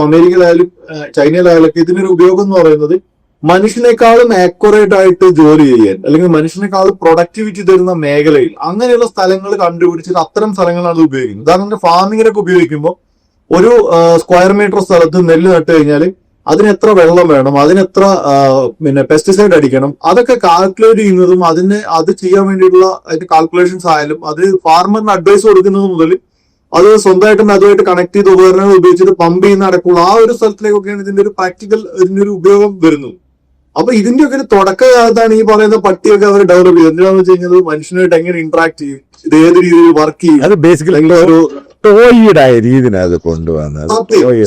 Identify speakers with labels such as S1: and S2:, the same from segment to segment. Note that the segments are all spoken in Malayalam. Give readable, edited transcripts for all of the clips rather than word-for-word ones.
S1: അമേരിക്കയിലായാലും ചൈനയിലായാലും ഒക്കെ ഇതിനൊരു ഉപയോഗം എന്ന് പറയുന്നത് മനുഷ്യനേക്കാളും ആക്യുറേറ്റ് ആയിട്ട് ജോലി ചെയ്യാൻ അല്ലെങ്കിൽ മനുഷ്യനേക്കാളും പ്രൊഡക്ടിവിറ്റി തരുന്ന മേഖലയിൽ അങ്ങനെയുള്ള സ്ഥലങ്ങൾ കണ്ടുപിടിച്ചിട്ട് അത്തരം സ്ഥലങ്ങളാണ് ഉപയോഗിക്കുന്നത്. ഉദാഹരണത്തിന് ഫാമിങ്ങിനൊക്കെ ഉപയോഗിക്കുമ്പോൾ ഒരു സ്ക്വയർ മീറ്റർ സ്ഥലത്ത് നെല്ല് നട്ട് കഴിഞ്ഞാൽ അതിനെത്ര വെള്ളം വേണം, അതിനെത്ര പെസ്റ്റിസൈഡ് അടിക്കണം, അതൊക്കെ കാൽക്കുലേറ്റ് ചെയ്യുന്നതും അത് ചെയ്യാൻ വേണ്ടിയിട്ടുള്ള അതിന്റെ കാൽക്കുലേഷൻസ് ആയാലും അത് ഫാർമറിന് അഡ്വൈസ് കൊടുക്കുന്നത് മുതൽ അത് സ്വന്തമായിട്ടും അതുമായിട്ട് കണക്ട് ചെയ്ത ഉപകരണങ്ങൾ ഉപയോഗിച്ചിട്ട് പമ്പ് ചെയ്യുന്ന അടക്കമുള്ള ആ ഒരു സ്ഥലത്തിലേക്കൊക്കെയാണ് ഇതിന്റെ ഒരു പ്രാക്ടിക്കൽ ഇതിന്റെ ഒരു ഉപയോഗം വരുന്നത്. അപ്പൊ ഇതിന്റെയൊക്കെ ഒരു തുടക്കകാലത്താണ് ഈ പറയുന്ന പട്ടിയൊക്കെ അവർ ഡെവലപ്പ് ചെയ്തത്. എന്താണെന്ന് വെച്ച് കഴിഞ്ഞാൽ മനുഷ്യനായിട്ട് എങ്ങനെ ഇന്ററാക്ട് ചെയ്യും, ഇത് ഏത് രീതിയിൽ വർക്ക് ചെയ്യും,
S2: അത് ബേസിക്കലി ഒരു ടോയുടെ രീതിയാണ് അത് കൊണ്ടുവന്നത്.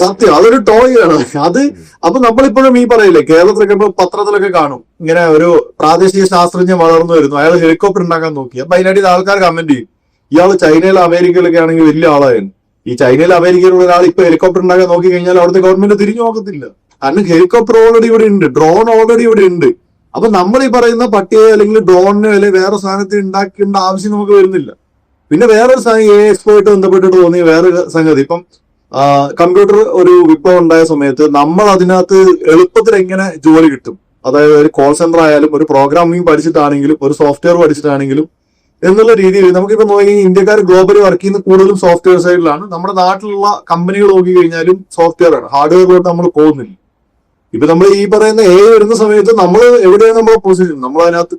S1: സത്യം അതൊരു ടോയ് ആണ് അത്. അപ്പൊ നമ്മളിപ്പോഴും ഈ പറയില്ലേ, കേരളത്തിലൊക്കെ ഇപ്പൊ പത്രത്തിലൊക്കെ കാണും ഇങ്ങനെ ഒരു പ്രാദേശിക ശാസ്ത്രജ്ഞൻ വളർന്നു വരുന്നു, അയാൾ ഹെലികോപ്റ്റർ ഉണ്ടാക്കാൻ നോക്കി. അപ്പൊ അതിനായിട്ട് ആൾക്കാർ കമന്റ് ചെയ്യും, ഇയാൾ ചൈനയിലും അമേരിക്കയിലൊക്കെ ആണെങ്കിൽ വലിയ ആളായിരുന്നു. ഈ ചൈനയിൽ അമേരിക്കയിലുള്ള ഒരാൾ ഇപ്പൊ ഹെലികോപ്റ്റർ ഉണ്ടാക്കാൻ നോക്കി കഴിഞ്ഞാൽ അവിടുത്തെ ഗവൺമെന്റ് തിരിഞ്ഞു നോക്കത്തില്ല. കാരണം ഹെലികോപ്റ്റർ ഓൾറെഡി ഇവിടെ ഉണ്ട്, ഡ്രോൺ ഓൾറെഡി ഇവിടെ ഉണ്ട്. അപ്പൊ നമ്മൾ ഈ പറയുന്ന പട്ടിയെ അല്ലെങ്കിൽ ഡ്രോണിനെ അല്ലെങ്കിൽ വേറെ സാധനത്തിൽ ഉണ്ടാക്കേണ്ട ആവശ്യം നമുക്ക് വരുന്നില്ല. പിന്നെ വേറൊരു സാധനം എക്സ്പോയിട്ട് ബന്ധപ്പെട്ടിട്ട് തോന്നിയ വേറൊരു സംഗതി, ഇപ്പം കമ്പ്യൂട്ടർ ഒരു വിപ്ലവം ഉണ്ടായ സമയത്ത് നമ്മൾ അതിനകത്ത് എളുപ്പത്തിൽ എങ്ങനെ ജോലി കിട്ടും, അതായത് ഒരു കോൾ സെന്റർ ആയാലും ഒരു പ്രോഗ്രാമിംഗ് പഠിച്ചിട്ടാണെങ്കിലും ഒരു സോഫ്റ്റ്വെയർ പഠിച്ചിട്ടാണെങ്കിലും എന്നുള്ള രീതിയിൽ നമുക്കിപ്പോ നോക്കി ഇന്ത്യക്കാർ ഗ്ലോബലി വർക്ക് ചെയ്യുന്ന കൂടുതലും സോഫ്റ്റ്വെയർ സൈഡിലാണ്. നമ്മുടെ നാട്ടിലുള്ള കമ്പനികൾ നോക്കി കഴിഞ്ഞാലും സോഫ്റ്റ്വെയർ ആണ്, ഹാർഡ്വെയറിലോട്ട് നമ്മൾ പോകുന്നില്ല. ഇപ്പൊ നമ്മൾ ഈ പറയുന്ന വരുന്ന സമയത്ത് നമ്മൾ എവിടെയാണ് നമ്മളെ പൊസിഷൻ, നമ്മൾ അതിനകത്ത്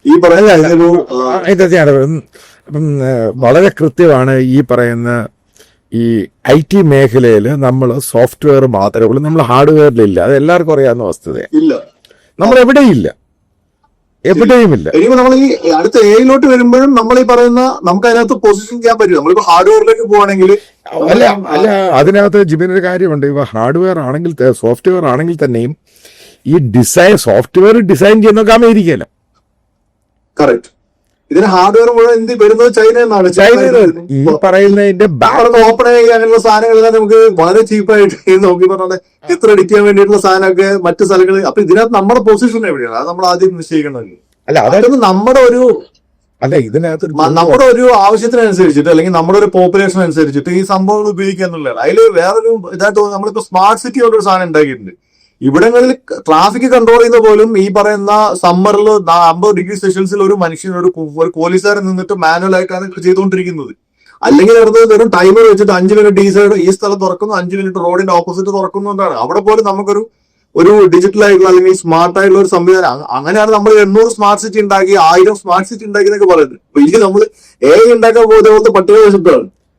S1: ഈ പറയുന്ന
S2: വളരെ കൃത്യമാണ് ഈ പറയുന്ന ഈ IT മേഖലയിൽ നമ്മൾ സോഫ്റ്റ്വെയർ മാത്രമേ ഉള്ളൂ, നമ്മൾ ഹാർഡ്വെയറിലില്ല. അത് എല്ലാവർക്കും അറിയാവുന്ന വസ്തുതയാണ്.
S1: ഇല്ല,
S2: നമ്മൾ എവിടെയില്ല.
S1: ഇനിയിപ്പോ നമ്മൾ ഈ അടുത്ത എയിലോട്ട് വരുമ്പോഴും നമ്മൾ ഈ പറയുന്ന നമുക്ക് അതിനകത്ത് പൊസിഷൻ ചെയ്യാൻ പറ്റില്ല. നമ്മളിപ്പോ ഹാർഡ്വെയറിലേക്ക് പോവാണെങ്കിൽ
S2: അല്ല അതിനകത്ത് ജിബിനൊരു കാര്യമുണ്ട്. ഇപ്പൊ ഹാർഡ്വെയർ ആണെങ്കിൽ സോഫ്റ്റ്വെയർ ആണെങ്കിൽ തന്നെയും ഈ സോഫ്റ്റ്വെയർ ഡിസൈൻ ചെയ്യുന്നൊക്കെ അമേരിക്കയില.
S1: കറക്റ്റ്. ഇതിന് ഹാർഡ്വെയർ മുഴുവൻ എന്ത് വരുന്നത് ചൈന എന്നാണ്.
S2: ഈ പറയുന്നതിന്റെ
S1: ഓപ്പൺ ആയി അങ്ങനെയുള്ള സാധനങ്ങളെല്ലാം നമുക്ക് വളരെ ചീപ്പായിട്ട് നോക്കി പറഞ്ഞാൽ ചിത്രം എഡിറ്റ് ചെയ്യാൻ വേണ്ടിയിട്ടുള്ള സാധനമൊക്കെ മറ്റു സ്ഥലങ്ങളിൽ. അപ്പൊ ഇതിനകത്ത് നമ്മുടെ പൊസിഷൻ എവിടെയാണ് അത് നമ്മൾ ആദ്യം നിശ്ചയിക്കണമെങ്കിൽ.
S2: അല്ല അതായത്
S1: നമ്മുടെ
S2: ഇതിനകത്ത്
S1: നമ്മുടെ ഒരു ആവശ്യത്തിനനുസരിച്ചിട്ട് അല്ലെങ്കിൽ നമ്മുടെ ഒരു പോപ്പുലേഷൻ അനുസരിച്ചിട്ട് ഈ സംഭവങ്ങൾ ഉപയോഗിക്കുക എന്നുള്ളതാണ്. അതിൽ വേറൊരു ഇതായിട്ട് നമ്മളിപ്പോ സ്മാർട്ട് സിറ്റി കൊണ്ടൊരു സാധനം ഉണ്ടാക്കിയിട്ടുണ്ട്. ഇവിടങ്ങളിൽ ട്രാഫിക് കൺട്രോൾ ചെയ്യുന്ന പോലും ഈ പറയുന്ന സമ്മറിൽ 50 ഡിഗ്രി സെൽഷ്യസിൽ ഒരു മനുഷ്യൻ ഒരു പോലീസുകാരൻ നിന്നിട്ട് മാനുവൽ ആയിട്ടാണ് ചെയ്തുകൊണ്ടിരിക്കുന്നത്. അല്ലെങ്കിൽ വെറും ടൈമർ വെച്ചിട്ട് 5 മിനിറ്റ് ഈ സ്ഥലം തുറക്കുന്നു, 5 മിനിറ്റ് റോഡിന്റെ ഓപ്പോസിറ്റ് തുറക്കുന്നു എന്നാണ്. അവിടെ പോലും നമുക്കൊരു ഡിജിറ്റൽ ആയിട്ടുള്ള അല്ലെങ്കിൽ സ്മാർട്ട് ആയിട്ടുള്ള ഒരു സംവിധാനം. അങ്ങനെയാണ് നമ്മൾ 800 സ്മാർട്ട് സിറ്റി ഉണ്ടാക്കി, 1000 സ്മാർട്ട് സിറ്റി ഉണ്ടാക്കി എന്നൊക്കെ പറയുന്നത്. അപ്പൊ ഇനി നമ്മൾ ഉണ്ടാക്കാൻ പോകുന്ന പട്ടിക വശത്താണ്.